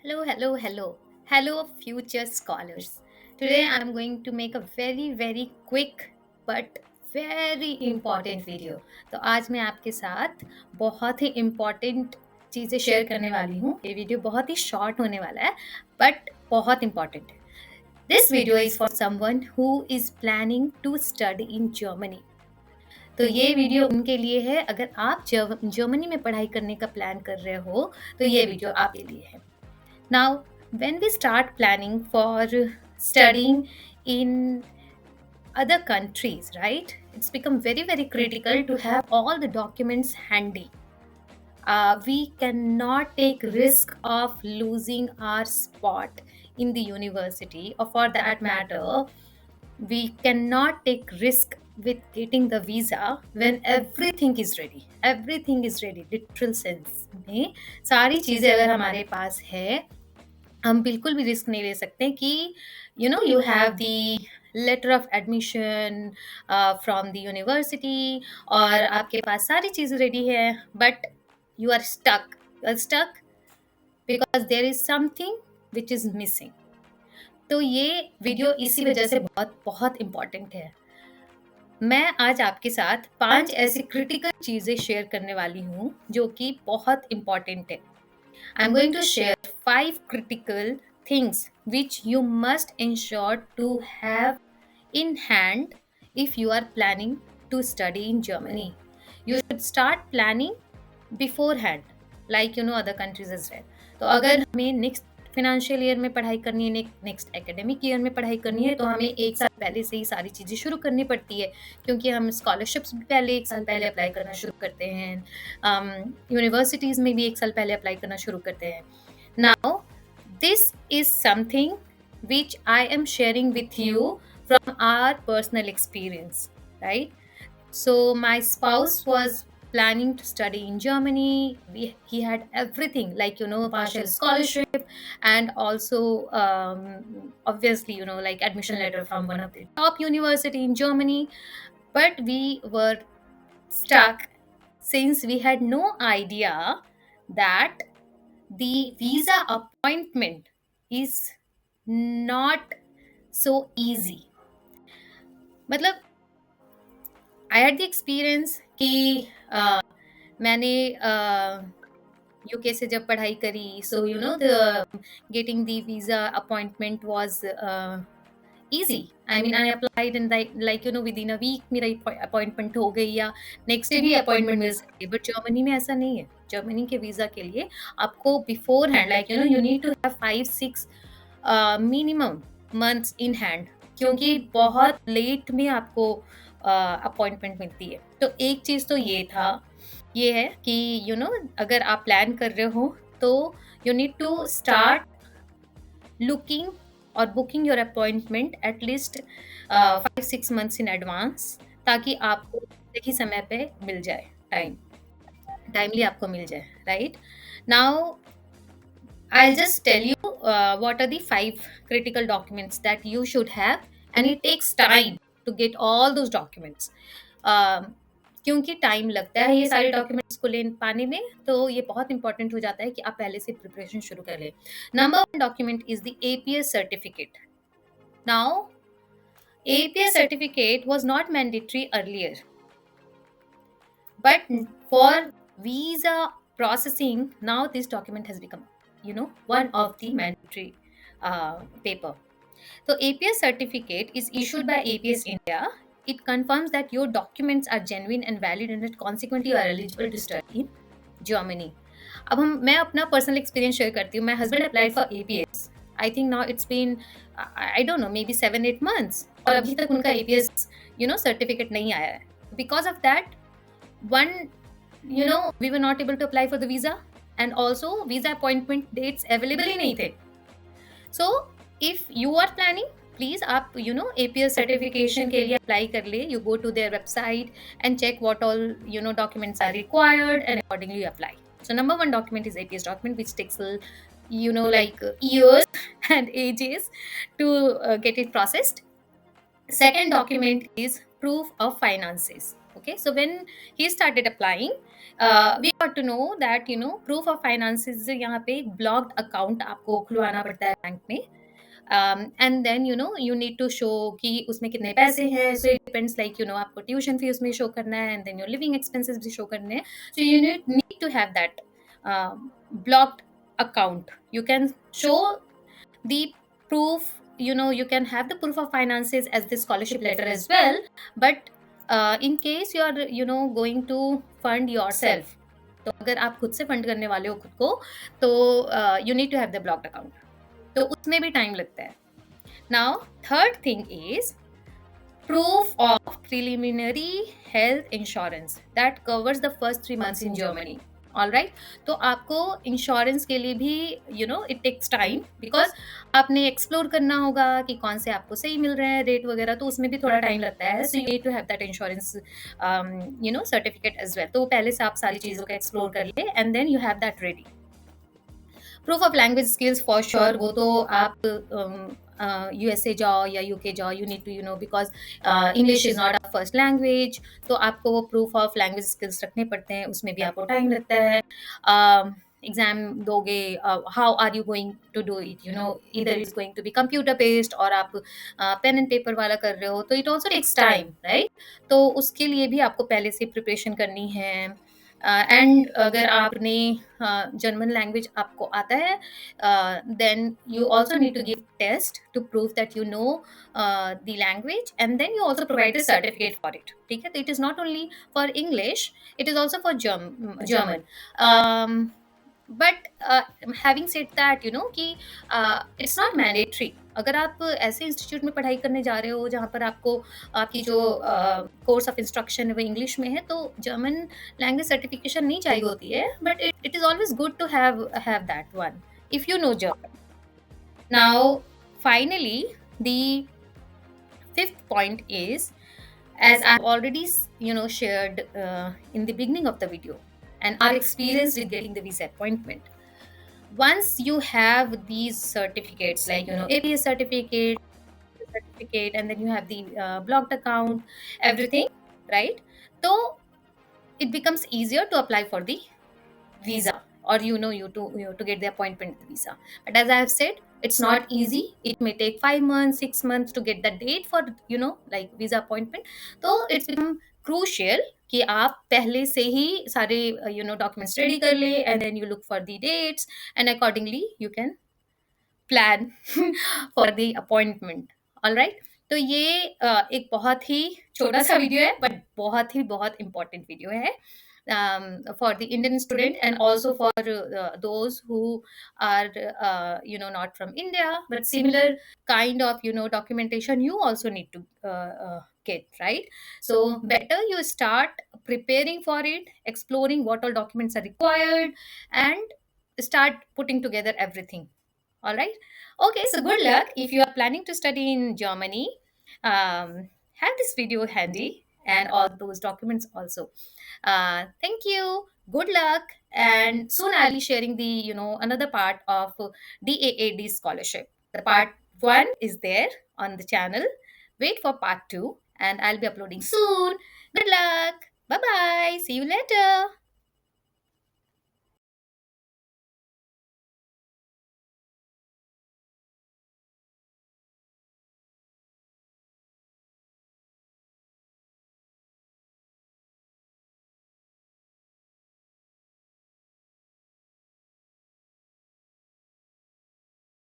Hello, hello, hello. Hello, future scholars. Today I'm going to make a very quick but very important video. तो आज मैं आपके साथ बहुत ही important चीज़ें शेयर करने वाली हूँ. ये वीडियो बहुत ही शॉर्ट होने वाला है बट बहुत important है. This video is for someone who is planning to study in Germany. तो ये वीडियो उनके लिए है अगर आप जर्मनी में पढ़ाई करने का प्लान कर रहे हो तो ये वीडियो आपके लिए है. Now, when we start planning for studying in other countries, right? It's become very critical to have all the documents handy. We cannot take risk of losing our spot in the university, or for that matter, we cannot take risk with getting the visa when everything is ready literal sense में सारी चीजें अगर हमारे पास है हम बिल्कुल भी risk नहीं ले सकते कि you have the letter of admission from the university और आपके पास सारी चीज़ें रेडी है but you are stuck because there is something which is missing. तो ये वीडियो इसी वजह से बहुत बहुत इम्पॉर्टेंट है. मैं आज आपके साथ 5 ऐसी क्रिटिकल चीज़ें शेयर करने वाली हूँ जो कि बहुत इम्पॉर्टेंट है. I'm going to share 5 critical things which you must ensure to have in hand if you are planning to study in Germany. You should start planning beforehand, like other countries as well. तो अगर हमें next financial year में पढ़ाई करनी है, next academic year में पढ़ाई करनी है, तो हमें एक साल पहले से ही सारी चीज़ें शुरू करनी पड़ती है क्योंकि हम स्कॉलरशिप्स भी पहले एक साल पहले अप्लाई करना शुरू करते हैं, यूनिवर्सिटीज़ में भी एक साल पहले अप्लाई करना शुरू करते हैं. Now this is something which I am sharing with you from our personal experience, right? So my spouse was planning to study in Germany. He had everything like partial scholarship and also obviously like admission letter from one of the top university in Germany. But we were stuck since we had no idea that the visa appointment is not so easy. मतलब I had the experience कि मैंने UK से जब पढ़ाई करी so the getting the visa appointment was easy. I mean, I applied and like within a week मेरा appointment हो गई या नेक्स्ट डे भी अपॉइंटमेंट मिल सकती है. बट जर्मनी में ऐसा नहीं है. जर्मनी के वीज़ा के लिए आपको beforehand like you need to have 5-6 minimum months in hand क्योंकि बहुत लेट में आपको अपॉइंटमेंट मिलती है. तो एक चीज़ तो ये है कि अगर आप प्लान कर रहे हो तो you need to start looking और booking your appointment at least 5-6 months in advance ताकि आपको सही समय पे मिल जाए टाइमली आपको मिल जाए. Right now I'll just tell you what are the 5 critical documents that you should have, and it takes time to get all those documents. क्योंकि time लगता है ये सारे डॉक्यूमेंट्स को ले पाने में, तो ये बहुत इंपॉर्टेंट हो जाता है कि आप पहले से प्रिपरेशन शुरू कर लें. Number 1 document is the APS certificate. Now APS certificate was not mandatory earlier, but for visa processing now this document has become one of the mandatory paper. So APS certificate is issued by APS India. It confirms that your documents are genuine and valid and that consequently you are eligible to study in Germany. अब मैं अपना personal experience share करती हूँ. My husband applied for APS. I think now it's been I don't know maybe 7-8 months और अभी तक उनका APS certificate नहीं आया है. Because of that one we were not able to apply for the visa and also visa appointment dates available ही नहीं थे. So if you are planning, please आप APS certification के लिए apply कर ले. You go to their website and check what all documents are required and accordingly you apply. So number 1 document is APS document which takes like years and ages to get it processed. Second document is proof of finances. Okay, so when he started applying, we got to know that proof of finances यहाँ पे blocked account आपको खुलवाना पड़ता है bank में. And then you need to show कि उसमें कितने पैसे हैं. So it depends, like आपको tuition fee उसमें show करना है, and then your living expenses भी show करने हैं. So you need to have that blocked account. You can show the proof, you can have the proof of finances as the scholarship letter as well. But in case you are going to fund yourself, तो अगर आप खुद से fund करने वाले हो खुद को, तो you need to have the blocked account. तो उसमें भी टाइम लगता है. Now third thing is proof of preliminary health insurance that covers the first 3 months in Germany. All right, तो आपको इंश्योरेंस के लिए भी इट टेक्स टाइम, बिकॉज आपने एक्सप्लोर करना होगा कि कौन से आपको सही मिल रहे हैं रेट वगैरह, तो उसमें भी थोड़ा टाइम लगता है. So you need to have that insurance certificate as well. तो पहले से आप सारी चीज़ों का एक्सप्लोर कर ले, and then you have that ready. Proof of language skills for sure, वो तो आप यूएसए जाओ या यूके जाओ, you need to because English is not a first language. तो आपको वो प्रूफ ऑफ लैंग्वेज स्किल्स रखने पड़ते हैं, उसमें भी आपको टाइम लगता है. एग्जाम दोगे, how are you going to do it, इधर is going to be computer based, और आप पेन एंड पेपर वाला कर रहे हो, तो it also takes time, right. तो उसके लिए भी आपको पहले से प्रिपरेशन करनी है. एंड अगर आपने जर्मन लैंग्वेज आपको आता है, then you also need to give test to prove that you know the language, and then you also provide a certificate for it. ठीक है, तो it is not only for English, it is also for German. But having said that, कि it's not mandatory. अगर आप ऐसे institute में पढ़ाई करने जा रहे हो जहाँ पर आपको आपकी जो कोर्स ऑफ इंस्ट्रक्शन है वो इंग्लिश में है, तो जर्मन लैंग्वेज सर्टिफिकेशन नहीं चाहिए होती है. But it is always good to have that one if you know German. Now, finally, the fifth point is, as I've already shared in the beginning of the video, and our experience with getting the visa appointment. Once you have these certificates, like APS certificate, and then you have the blocked account, everything, right? So it becomes easier to apply for the visa, or to get the appointment visa. But as I have said, it's not easy. It may take 5 months, 6 months to get the date for like visa appointment. So it's become crucial कि आप पहले से ही सारे documents ready कर ले, and then you look for the dates, and accordingly you can plan for the appointment. All right. तो ये एक बहुत ही छोटा सा वीडियो है, बट बहुत इम्पोर्टेंट वीडियो है for the Indian student, and also for those who are not from India, but similar kind of documentation you also need to get, right? So better you start preparing for it, exploring what all documents are required, and start putting together everything. All right. Okay, so good luck if you are planning to study in Germany. Have this video handy and all those documents also. Thank you. Good luck. And soon I'll be sharing the another part of DAAD scholarship. The part one is there on the channel. Wait for part two, and I'll be uploading soon. Good luck. Bye bye. See you later.